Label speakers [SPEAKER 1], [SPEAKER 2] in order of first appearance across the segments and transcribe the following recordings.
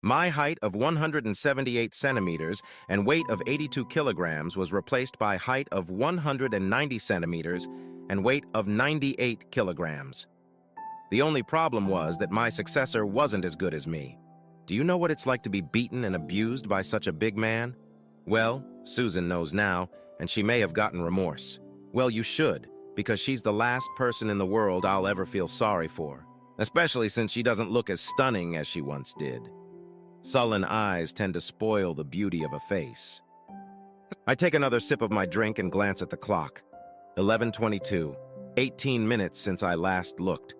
[SPEAKER 1] My height of 178 centimeters and weight of 82 kilograms was replaced by height of 190 centimeters and weight of 98 kilograms. The only problem was that my successor wasn't as good as me. Do you know what it's like to be beaten and abused by such a big man? Well, Susan knows now, and she may have gotten remorse. Well, you should, because she's the last person in the world I'll ever feel sorry for, especially since she doesn't look as stunning as she once did. Sullen eyes tend to spoil the beauty of a face. I take another sip of my drink and glance at the clock. 11:22, 18 minutes since I last looked.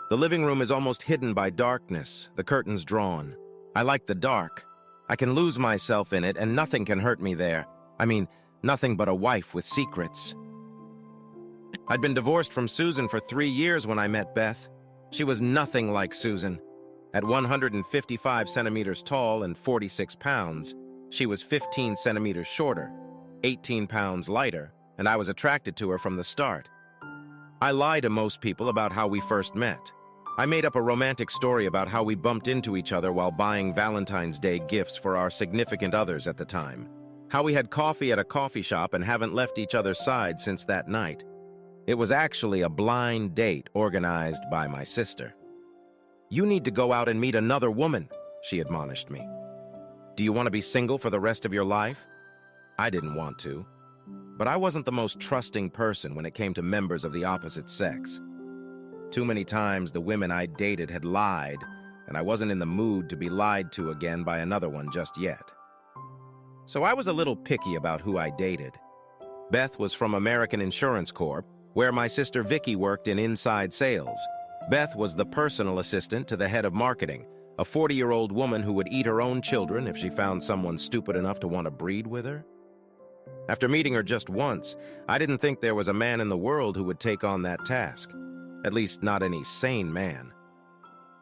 [SPEAKER 1] The living room is almost hidden by darkness, the curtains drawn. I like the dark. I can lose myself in it and nothing can hurt me there. I mean, nothing but a wife with secrets. I'd been divorced from Susan for 3 years when I met Beth. She was nothing like Susan. At 155 centimeters tall and 46 pounds, she was 15 centimeters shorter, 18 pounds lighter, and I was attracted to her from the start. I lie to most people about how we first met. I made up a romantic story about how we bumped into each other while buying Valentine's Day gifts for our significant others at the time. How we had coffee at a coffee shop and haven't left each other's side since that night. It was actually a blind date organized by my sister. "You need to go out and meet another woman," she admonished me. "Do you want to be single for the rest of your life?" I didn't want to, but I wasn't the most trusting person when it came to members of the opposite sex. Too many times the women I dated had lied, and I wasn't in the mood to be lied to again by another one just yet. So I was a little picky about who I dated. Beth was from American Insurance Corp, where my sister Vicky worked in inside sales. Beth was the personal assistant to the head of marketing, a 40-year-old woman who would eat her own children if she found someone stupid enough to want to breed with her. After meeting her just once, I didn't think there was a man in the world who would take on that task. At least not any sane man.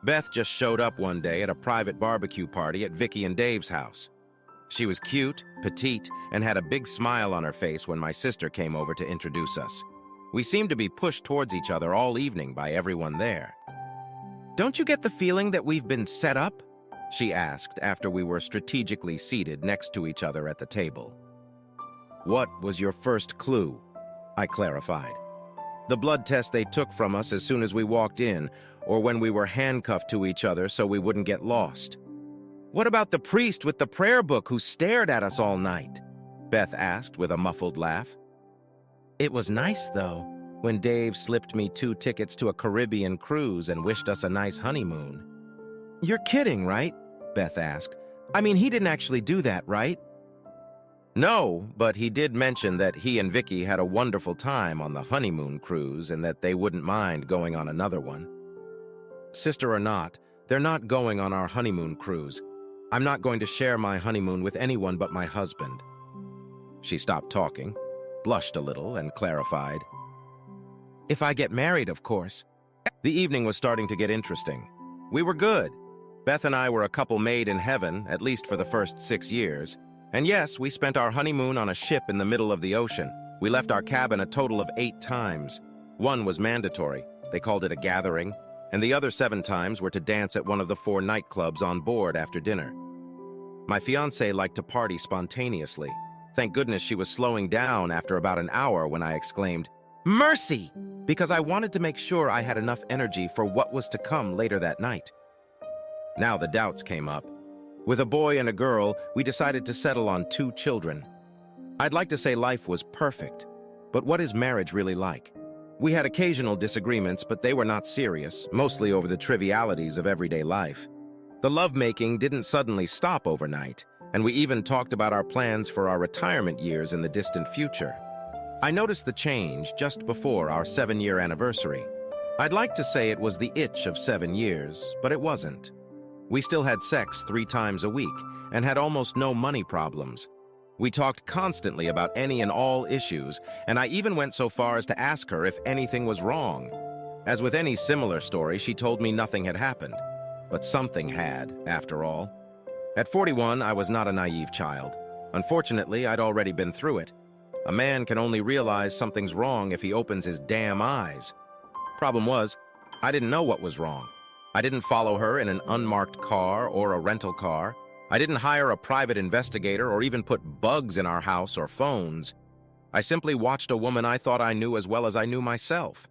[SPEAKER 1] Beth just showed up one day at a private barbecue party at Vicky and Dave's house. She was cute, petite, and had a big smile on her face when my sister came over to introduce us. We seemed to be pushed towards each other all evening by everyone there. "Don't you get the feeling that we've been set up?" she asked after we were strategically seated next to each other at the table. "What was your first clue?" I clarified. "The blood test they took from us as soon as we walked in, or when we were handcuffed to each other so we wouldn't get lost." "What about the priest with the prayer book who stared at us all night?" Beth asked with a muffled laugh. "It was nice, though, when Dave slipped me 2 tickets to a Caribbean cruise and wished us a nice honeymoon." "You're kidding, right?" Beth asked. "I mean, he didn't actually do that, right?" "No, but he did mention that he and Vicky had a wonderful time on the honeymoon cruise and that they wouldn't mind going on another one." "Sister or not, they're not going on our honeymoon cruise. I'm not going to share my honeymoon with anyone but my husband." She stopped talking, blushed a little, and clarified. "If I get married, of course." The evening was starting to get interesting. We were good. Beth and I were a couple made in heaven, at least for the first 6 years. And yes, we spent our honeymoon on a ship in the middle of the ocean. We left our cabin a total of 8 times. 1 was mandatory. They called it a gathering. And the other 7 times were to dance at one of the 4 nightclubs on board after dinner. My fiancée liked to party spontaneously. Thank goodness she was slowing down after about an hour when I exclaimed, "Mercy!" because I wanted to make sure I had enough energy for what was to come later that night. Now the doubts came up. With a boy and a girl, we decided to settle on 2 children. I'd like to say life was perfect, but what is marriage really like? We had occasional disagreements, but they were not serious, mostly over the trivialities of everyday life. The lovemaking didn't suddenly stop overnight, and we even talked about our plans for our retirement years in the distant future. I noticed the change just before our 7-year anniversary. I'd like to say it was the itch of 7 years, but it wasn't. We still had sex 3 times a week and had almost no money problems. We talked constantly about any and all issues, and I even went so far as to ask her if anything was wrong. As with any similar story, she told me nothing had happened. But something had, after all. At 41, I was not a naive child. Unfortunately, I'd already been through it. A man can only realize something's wrong if he opens his damn eyes. Problem was, I didn't know what was wrong. I didn't follow her in an unmarked car or a rental car. I didn't hire a private investigator or even put bugs in our house or phones. I simply watched a woman I thought I knew as well as I knew myself.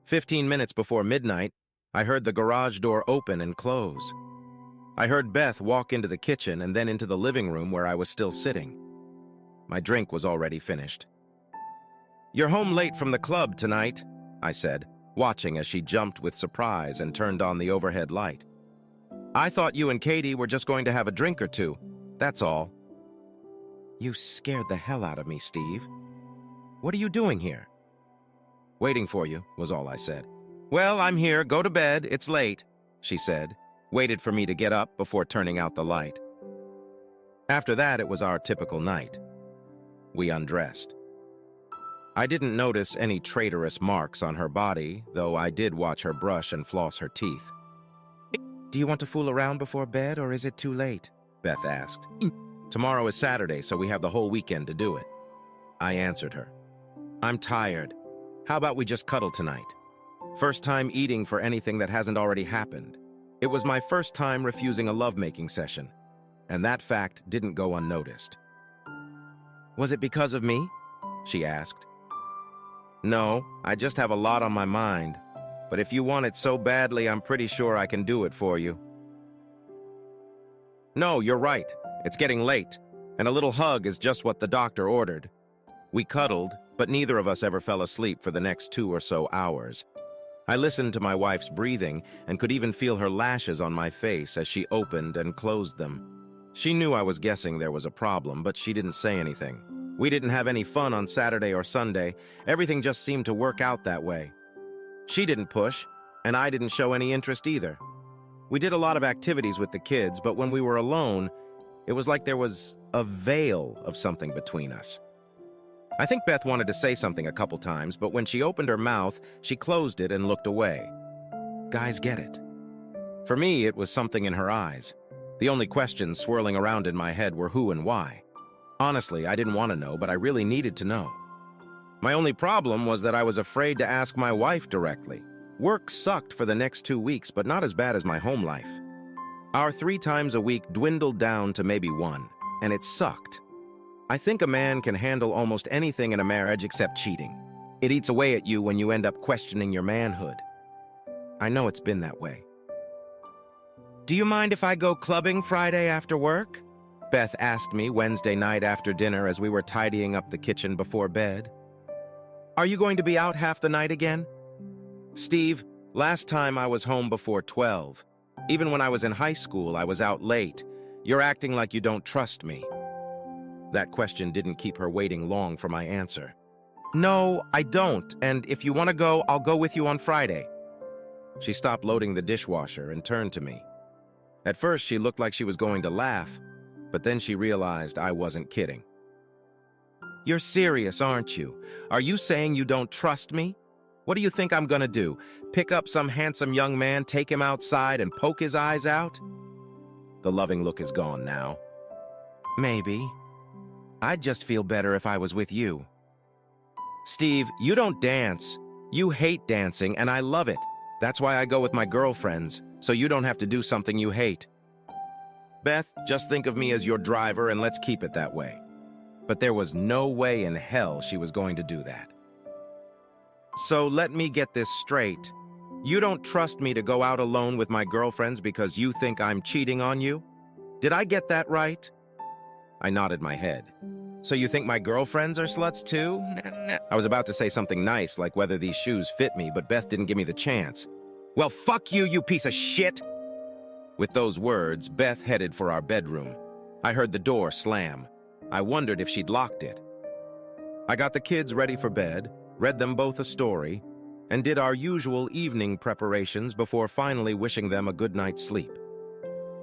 [SPEAKER 1] 15 minutes before midnight, I heard the garage door open and close. I heard Beth walk into the kitchen and then into the living room where I was still sitting. My drink was already finished. "You're home late from the club tonight," I said, watching as she jumped with surprise and turned on the overhead light. "I thought you and Katie were just going to have a drink or two. That's all." "You scared the hell out of me, Steve. What are you doing here?" "Waiting for you," was all I said. "Well, I'm here. Go to bed. It's late," she said, waited for me to get up before turning out the light. After that, it was our typical night. We undressed. I didn't notice any traitorous marks on her body, though I did watch her brush and floss her teeth. "Do you want to fool around before bed, or is it too late?" Beth asked. "Tomorrow is Saturday, so we have the whole weekend to do it." I answered her. "I'm tired. How about we just cuddle tonight? First time eating for anything that hasn't already happened. It was my first time refusing a lovemaking session, and that fact didn't go unnoticed." "Was it because of me?" she asked. "No, I just have a lot on my mind. But if you want it so badly, I'm pretty sure I can do it for you." "No, you're right. It's getting late, and a little hug is just what the doctor ordered." We cuddled, but neither of us ever fell asleep for the next 2 or so hours. I listened to my wife's breathing and could even feel her lashes on my face as she opened and closed them. She knew I was guessing there was a problem, but she didn't say anything. We didn't have any fun on Saturday or Sunday. Everything just seemed to work out that way. She didn't push, and I didn't show any interest either. We did a lot of activities with the kids, but when we were alone, it was like there was a veil of something between us. I think Beth wanted to say something a couple times, but when she opened her mouth, she closed it and looked away. Guys get it. For me, it was something in her eyes. The only questions swirling around in my head were who and why. Honestly, I didn't want to know, but I really needed to know. My only problem was that I was afraid to ask my wife directly. Work sucked for the next 2 weeks, but not as bad as my home life. Our 3 times a week dwindled down to maybe 1, and it sucked. I think a man can handle almost anything in a marriage except cheating. It eats away at you when you end up questioning your manhood. I know it's been that way. "Do you mind if I go clubbing Friday after work?" Beth asked me Wednesday night after dinner as we were tidying up the kitchen before bed. "Are you going to be out half the night again?" "Steve, last time I was home before 12. Even when I was in high school, I was out late. You're acting like you don't trust me." That question didn't keep her waiting long for my answer. "No, I don't, and if you want to go, I'll go with you on Friday." She stopped loading the dishwasher and turned to me. At first, she looked like she was going to laugh, but then she realized I wasn't kidding. "You're serious, aren't you? Are you saying you don't trust me? What do you think I'm gonna do? Pick up some handsome young man, take him outside, and poke his eyes out?" The loving look is gone now. "Maybe. I'd just feel better if I was with you." "Steve, you don't dance. You hate dancing, and I love it. That's why I go with my girlfriends, so you don't have to do something you hate." "Beth, just think of me as your driver, and let's keep it that way." But there was no way in hell she was going to do that. "So let me get this straight. You don't trust me to go out alone with my girlfriends because you think I'm cheating on you? Did I get that right?" I nodded my head. "So you think my girlfriends are sluts too?" I was about to say something nice, like whether these shoes fit me, but Beth didn't give me the chance. "Well, fuck you, you piece of shit!" With those words, Beth headed for our bedroom. I heard the door slam. I wondered if she'd locked it. I got the kids ready for bed, read them both a story, and did our usual evening preparations before finally wishing them a good night's sleep.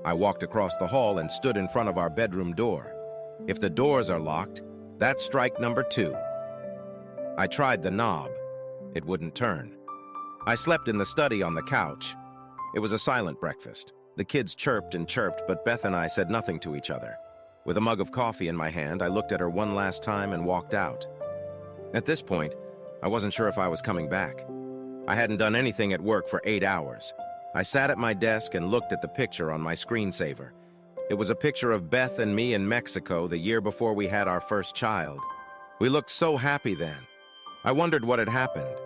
[SPEAKER 1] I walked across the hall and stood in front of our bedroom door. If the doors are locked, that's strike number 2. I tried the knob. It wouldn't turn. I slept in the study on the couch. It was a silent breakfast. The kids chirped and chirped, but Beth and I said nothing to each other. With a mug of coffee in my hand, I looked at her one last time and walked out. At this point, I wasn't sure if I was coming back. I hadn't done anything at work for 8 hours. I sat at my desk and looked at the picture on my screensaver. It was a picture of Beth and me in Mexico the year before we had our first child. We looked so happy then. I wondered what had happened.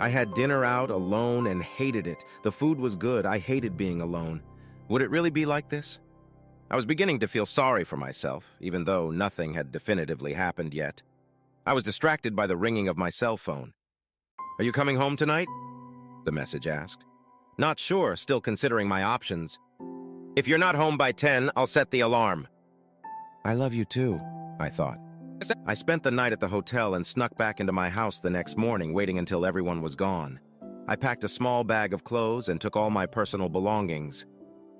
[SPEAKER 1] I had dinner out alone and hated it. The food was good. I hated being alone. Would it really be like this? I was beginning to feel sorry for myself, even though nothing had definitively happened yet. I was distracted by the ringing of my cell phone. "Are you coming home tonight?" the message asked. "Not sure, still considering my options." "If you're not home by 10, I'll set the alarm." I love you too, I thought. I spent the night at the hotel and snuck back into my house the next morning, waiting until everyone was gone. I packed a small bag of clothes and took all my personal belongings.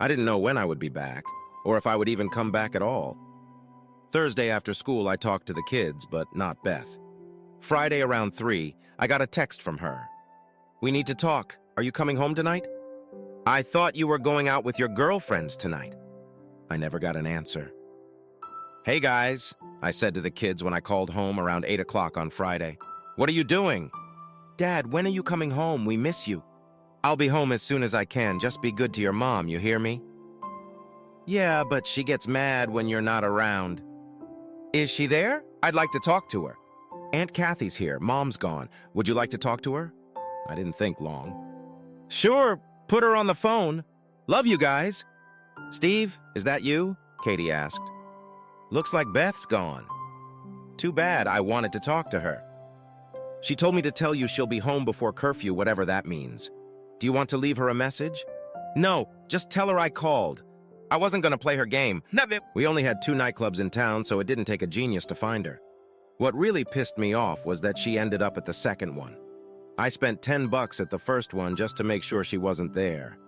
[SPEAKER 1] I didn't know when I would be back, or if I would even come back at all. Thursday after school, I talked to the kids, but not Beth. Friday around 3, I got a text from her. "We need to talk. Are you coming home tonight?" "I thought you were going out with your girlfriends tonight." I never got an answer. "Hey guys," I said to the kids when I called home around 8 o'clock on Friday. "What are you doing?" "Dad, when are you coming home? We miss you." "I'll be home as soon as I can. Just be good to your mom, you hear me?" "Yeah, but she gets mad when you're not around." "Is she there? I'd like to talk to her." "Aunt Kathy's here. Mom's gone. Would you like to talk to her?" I didn't think long. "Sure, put her on the phone. Love you guys." "Steve, is that you?" Katie asked. "Looks like Beth's gone." "Too bad, I wanted to talk to her." "She told me to tell you she'll be home before curfew, whatever that means. Do you want to leave her a message?" "No, just tell her I called. I wasn't going to play her game. We only had 2 nightclubs in town, so it didn't take a genius to find her." What really pissed me off was that she ended up at the second one. I spent $10 at the first one just to make sure she wasn't there.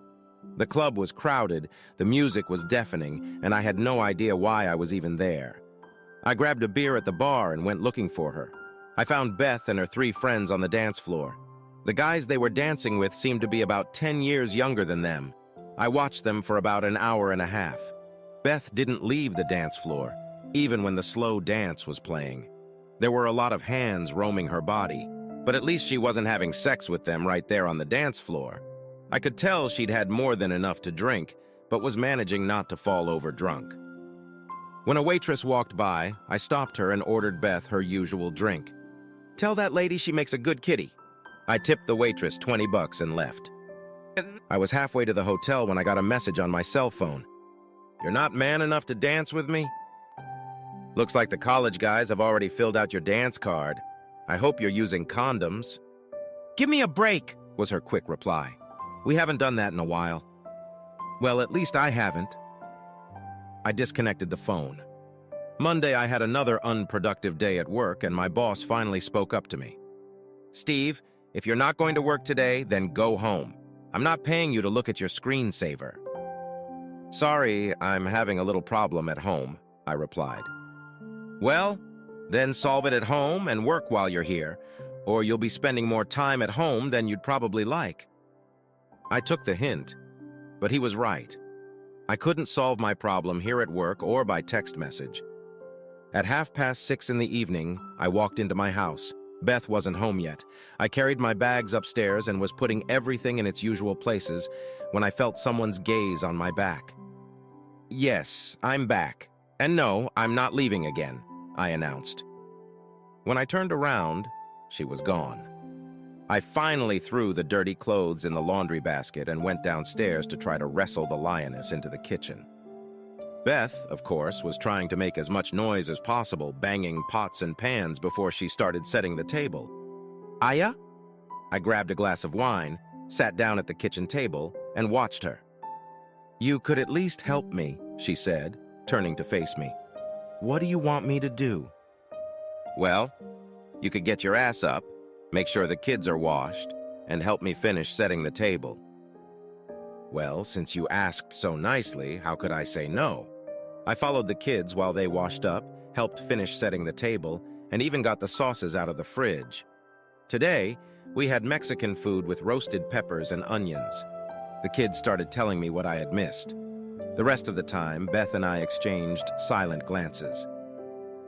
[SPEAKER 1] The club was crowded, the music was deafening, and I had no idea why I was even there. I grabbed a beer at the bar and went looking for her. I found Beth and her 3 friends on the dance floor. The guys they were dancing with seemed to be about 10 years younger than them. I watched them for about an hour and a half. Beth didn't leave the dance floor, even when the slow dance was playing. There were a lot of hands roaming her body, but at least she wasn't having sex with them right there on the dance floor. I could tell she'd had more than enough to drink, but was managing not to fall over drunk. When a waitress walked by, I stopped her and ordered Beth her usual drink. "Tell that lady she makes a good kitty." I tipped the waitress $20 and left. I was halfway to the hotel when I got a message on my cell phone. "You're not man enough to dance with me?" "Looks like the college guys have already filled out your dance card. I hope you're using condoms." "Give me a break," was her quick reply. "We haven't done that in a while." "Well, at least I haven't." I disconnected the phone. Monday, I had another unproductive day at work, and my boss finally spoke up to me. "Steve, if you're not going to work today, then go home. I'm not paying you to look at your screensaver." "Sorry, I'm having a little problem at home," I replied. "Well, then solve it at home and work while you're here, or you'll be spending more time at home than you'd probably like." I took the hint, but he was right. I couldn't solve my problem here at work or by text message. At 6:30 in the evening, I walked into my house. Beth wasn't home yet. I carried my bags upstairs and was putting everything in its usual places when I felt someone's gaze on my back. "Yes, I'm back. And no, I'm not leaving again," I announced. When I turned around, she was gone. I finally threw the dirty clothes in the laundry basket and went downstairs to try to wrestle the lioness into the kitchen. Beth, of course, was trying to make as much noise as possible, banging pots and pans before she started setting the table. "Aya?" I grabbed a glass of wine, sat down at the kitchen table, and watched her. "You could at least help me," she said, turning to face me. "What do you want me to do?" "Well, you could get your ass up, make sure the kids are washed, and help me finish setting the table." Well, since you asked so nicely, how could I say no? I followed the kids while they washed up, helped finish setting the table, and even got the sauces out of the fridge. Today, we had Mexican food with roasted peppers and onions. The kids started telling me what I had missed. The rest of the time, Beth and I exchanged silent glances.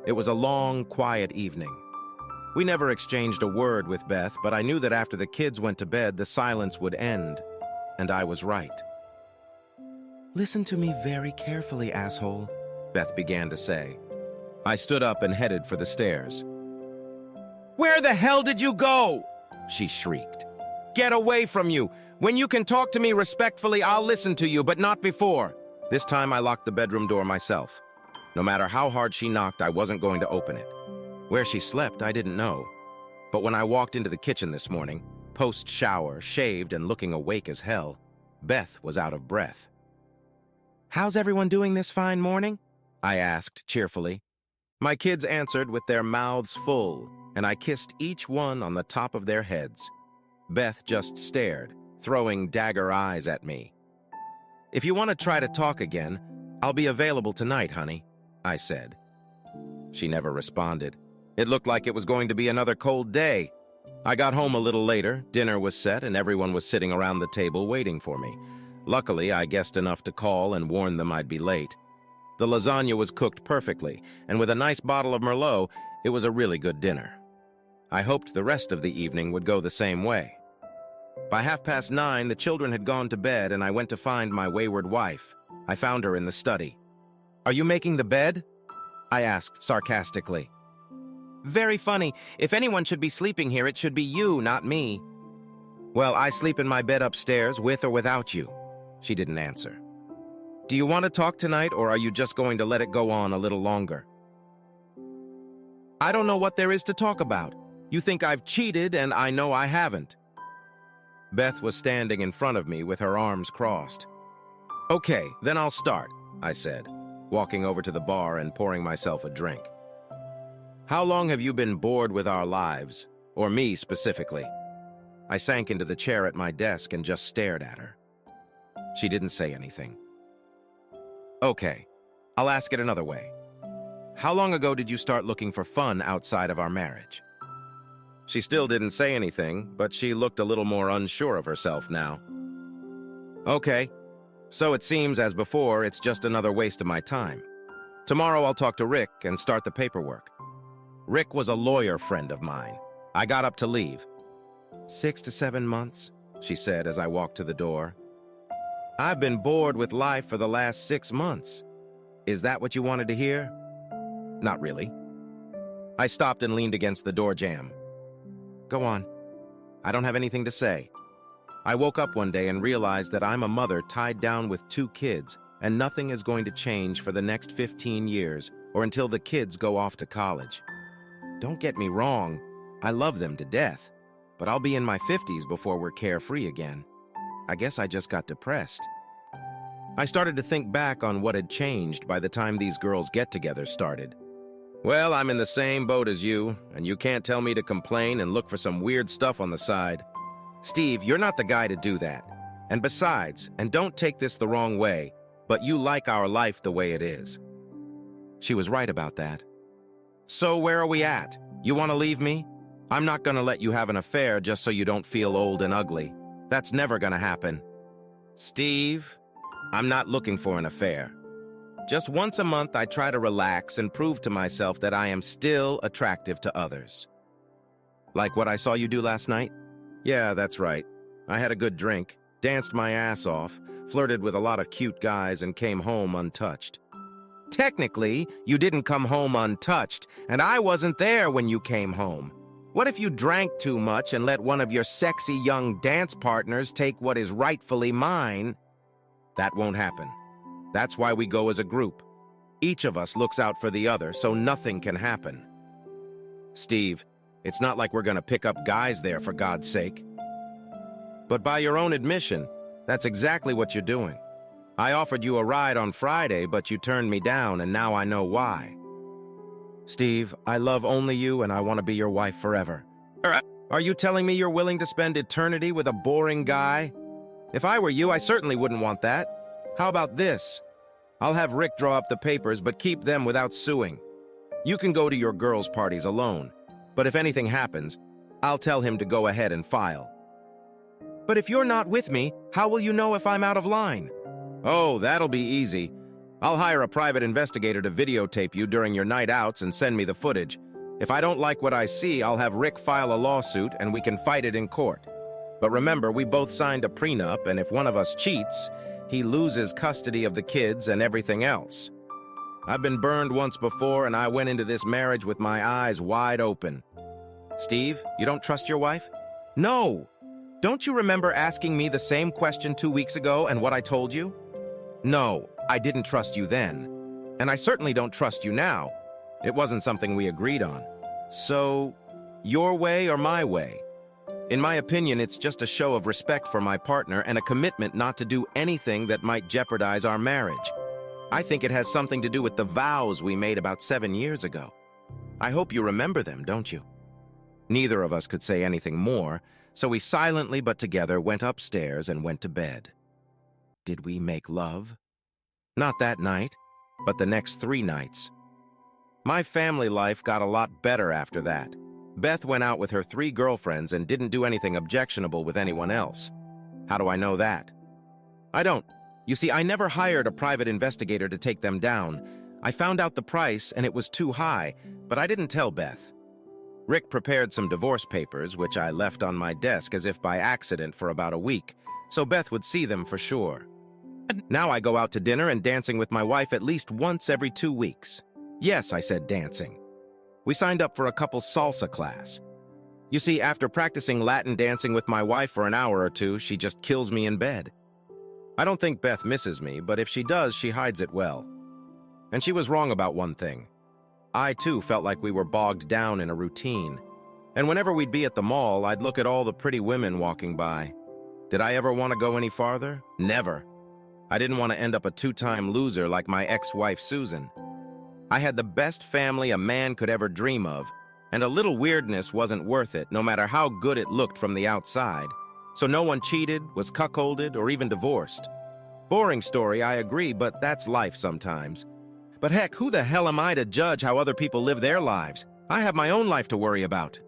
[SPEAKER 1] It was a long, quiet evening. We never exchanged a word with Beth, but I knew that after the kids went to bed, the silence would end. and I was right. "Listen to me very carefully, asshole," Beth began to say. I stood up and headed for the stairs. "Where the hell did you go?" she shrieked. "Get away from you! When you can talk to me respectfully, I'll listen to you, but not before." This time I locked the bedroom door myself. No matter how hard she knocked, I wasn't going to open it. Where she slept, I didn't know. But when I walked into the kitchen this morning, post-shower, shaved and looking awake as hell, Beth was out of breath. "How's everyone doing this fine morning?" I asked cheerfully. My kids answered with their mouths full, and I kissed each one on the top of their heads. Beth just stared, throwing dagger eyes at me. "If you want to try to talk again, I'll be available tonight, honey," I said. She never responded. It looked like it was going to be another cold day. I got home a little later, dinner was set, and everyone was sitting around the table waiting for me. Luckily, I guessed enough to call and warn them I'd be late. The lasagna was cooked perfectly, and with a nice bottle of Merlot, it was a really good dinner. I hoped the rest of the evening would go the same way. By 9:30, the children had gone to bed, and I went to find my wayward wife. I found her in the study. "Are you making the bed?" I asked sarcastically. "Very funny. If anyone should be sleeping here, it should be you, not me." "Well, I sleep in my bed upstairs, with or without you." She didn't answer. "Do you want to talk tonight, or are you just going to let it go on a little longer?" "I don't know what there is to talk about. You think I've cheated, and I know I haven't." Beth was standing in front of me with her arms crossed. "Okay, then I'll start," I said, walking over to the bar and pouring myself a drink. "How long have you been bored with our lives, or me specifically?" I sank into the chair at my desk and just stared at her. She didn't say anything. "Okay, I'll ask it another way. How long ago did you start looking for fun outside of our marriage?" She still didn't say anything, but she looked a little more unsure of herself now. "Okay, so it seems, as before, it's just another waste of my time. Tomorrow I'll talk to Rick and start the paperwork." Rick was a lawyer friend of mine. I got up to leave. 6 to 7 months, she said as I walked to the door. "I've been bored with life for the last 6 months. Is that what you wanted to hear?" "Not really." I stopped and leaned against the door jamb. "Go on. I don't have anything to say." I woke up one day and realized that I'm a mother tied down with 2 kids, and nothing is going to change for the next 15 years or until the kids go off to college. Don't get me wrong, I love them to death, but I'll be in my 50s before we're carefree again. I guess I just got depressed. I started to think back on what had changed by the time these girls' get-togethers started. Well, I'm in the same boat as you, and you can't tell me to complain and look for some weird stuff on the side. Steve, you're not the guy to do that. And besides, and don't take this the wrong way, but you like our life the way it is. She was right about that. So where are we at? You want to leave me? I'm not going to let you have an affair just so you don't feel old and ugly. That's never going to happen. Steve, I'm not looking for an affair. Just once a month, I try to relax and prove to myself that I am still attractive to others. Like what I saw you do last night? Yeah, that's right. I had a good drink, danced my ass off, flirted with a lot of cute guys, and came home untouched. Technically, you didn't come home untouched, and I wasn't there when you came home. What if you drank too much and let one of your sexy young dance partners take what is rightfully mine? That won't happen. That's why we go as a group. Each of us looks out for the other, so nothing can happen. Steve, it's not like we're gonna pick up guys there, for God's sake. But by your own admission, that's exactly what you're doing. I offered you a ride on Friday, but you turned me down, and now I know why. Steve, I love only you, and I want to be your wife forever. Are you telling me you're willing to spend eternity with a boring guy? If I were you, I certainly wouldn't want that. How about this? I'll have Rick draw up the papers, but keep them without suing. You can go to your girls' parties alone, but if anything happens, I'll tell him to go ahead and file. But if you're not with me, how will you know if I'm out of line? Oh, that'll be easy. I'll hire a private investigator to videotape you during your night outs and send me the footage. If I don't like what I see, I'll have Rick file a lawsuit and we can fight it in court. But remember, we both signed a prenup, and if one of us cheats, he loses custody of the kids and everything else. I've been burned once before, and I went into this marriage with my eyes wide open. Steve, you don't trust your wife? No! Don't you remember asking me the same question 2 weeks ago and what I told you? No, I didn't trust you then. And I certainly don't trust you now. It wasn't something we agreed on. So, your way or my way? In my opinion, it's just a show of respect for my partner and a commitment not to do anything that might jeopardize our marriage. I think it has something to do with the vows we made about 7 years ago. I hope you remember them, don't you? Neither of us could say anything more, so we silently but together went upstairs and went to bed. Did we make love? Not that night, but the next 3 nights. My family life got a lot better after that. Beth went out with her 3 girlfriends and didn't do anything objectionable with anyone else. How do I know that? I don't. You see, I never hired a private investigator to take them down. I found out the price and it was too high, but I didn't tell Beth. Rick prepared some divorce papers, which I left on my desk as if by accident for about a week, so Beth would see them for sure. Now I go out to dinner and dancing with my wife at least once every 2 weeks. Yes, I said dancing. We signed up for a couple's salsa class. You see, after practicing Latin dancing with my wife for an hour or 2, she just kills me in bed. I don't think Beth misses me, but if she does, she hides it well. And she was wrong about one thing. I, too, felt like we were bogged down in a routine. And whenever we'd be at the mall, I'd look at all the pretty women walking by. Did I ever want to go any farther? Never. I didn't want to end up a 2-time loser like my ex-wife Susan. I had the best family a man could ever dream of, and a little weirdness wasn't worth it, no matter how good it looked from the outside. So no one cheated, was cuckolded, or even divorced. Boring story, I agree, but that's life sometimes. But heck, who the hell am I to judge how other people live their lives? I have my own life to worry about.